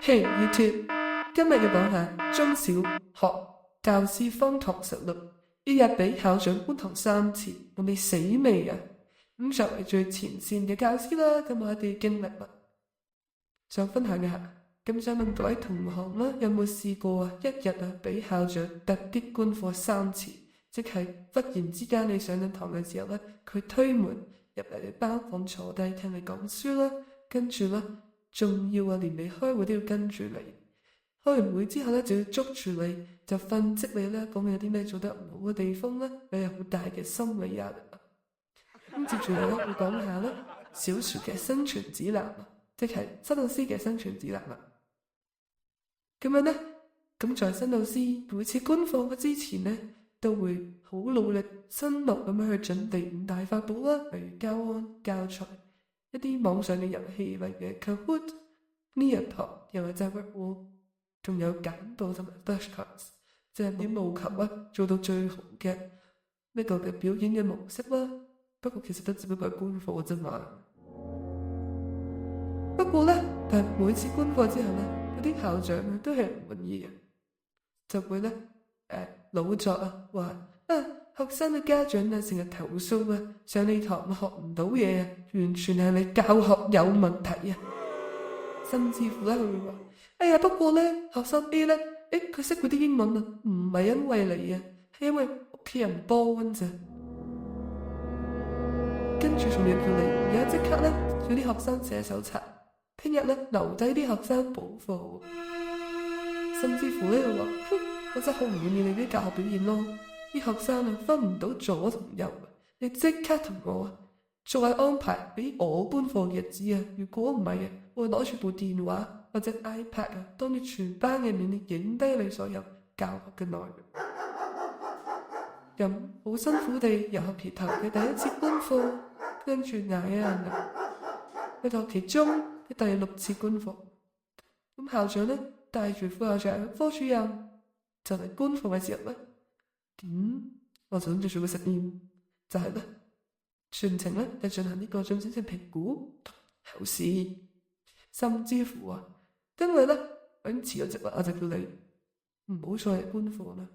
Hey YouTube，今日要講下中小學教師荒唐實錄，一日俾校長觀塘3次，我哋死未啊？咁作為最前線嘅教師啦，咁我哋經歷啦，想分享一下。咁想問各位同學啦，有冇試過啊？一日啊俾校長突擊觀課3次，即係忽然之間你上緊堂嘅時候咧，佢推門入嚟你班房坐低聽你講書啦，跟住咧仲要連你開會都要跟住你，開完會之後咧就要捉住你，就訓斥你咧，講你有啲咩做得唔好嘅地方咧，你有好大嘅心理壓力啊。咁接住嚟咧會講下咧小說嘅生存指南啊，即係新老師嘅生存指南啦。咁樣咧，咁在新老師每次觀課之前咧，都會好努力辛勞咁樣去準備5大法寶啦，例如教案、教材、一啲網上嘅遊戲，例如 Kahoot、Nearpod 又或者 Wordwall， 仲有簡報同埋 flashcards， 即係你務求做到最好嘅呢個嘅表演嘅模式啦。不過其實都只不過係觀課啫嘛。不過咧，但係每次觀課之後咧，嗰啲校長都係唔滿意嘅，就會咧老作話學生嘅家長成日投訴上你堂學唔到嘢完全係你教學有問題啊！甚至乎咧佢會話：哎呀，不過咧學生 A 咧，佢識嗰啲英文唔係因為你啊，係因為屋企人幫啫。跟住仲要叫你而家即刻咧叫啲學生寫手冊，聽日咧留低啲學生補課。甚至乎咧佢話：我真係好唔滿意你啲教學表現咯！啲學生分唔到左同右，你即刻同我再安排俾我搬課嘅日子啊！如果唔係我會攞住部電話或者 iPad 當住全班嘅面影低你所有教學嘅內容。咁好辛苦地由學期頭嘅第一次搬課，跟住捱去到學期中嘅第6次搬課。咁校長咧帶住副校長、科主任就嚟搬課嘅時候咧。我就諗住做個實驗，就係咧全程咧就進行呢個進展性評估考試，甚至乎因為咧我已經辭咗職啦，我就叫你唔好再嚟觀課啦。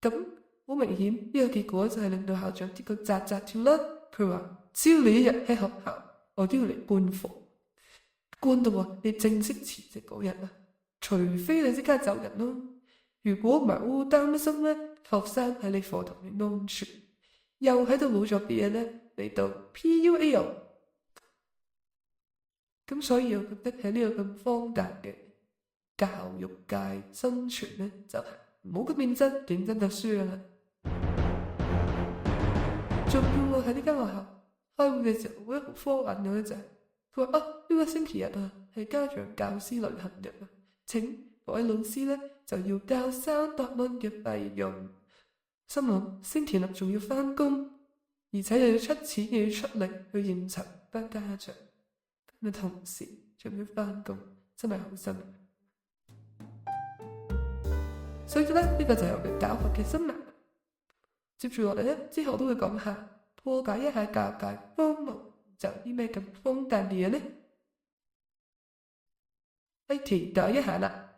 咁好明顯呢個結果就係令到校長跌個扎扎跳啦。佢話只要你一日喺學校，我都要嚟觀課，觀到你正式辭職嗰日除非你即刻走人咯。如果唔係，我好擔心咧，學生喺你課堂嘅安全，又喺度冇咗啲嘢咧嚟到 PUA。咁所以我覺得喺呢個咁荒誕嘅教育界生存咧，就係唔好咁認真，認真就輸啦。仲要我喺呢間學校開會嘅時候，我覺得好科幻嘅咧就係佢話呢個星期日係家長教師旅行日請各位老師咧就要交300蚊嘅費用，心諗星期六仲要返工，而且又要出錢又要出力去應酬班家長，咁嘅同時仲要返工，真係好辛苦。所以咧呢個就係我嘅教學嘅心得。接住落嚟咧，之後都會講下破解一下教界荒謬，就有啲咩咁荒誕嘅嘢咧？期待一下啦！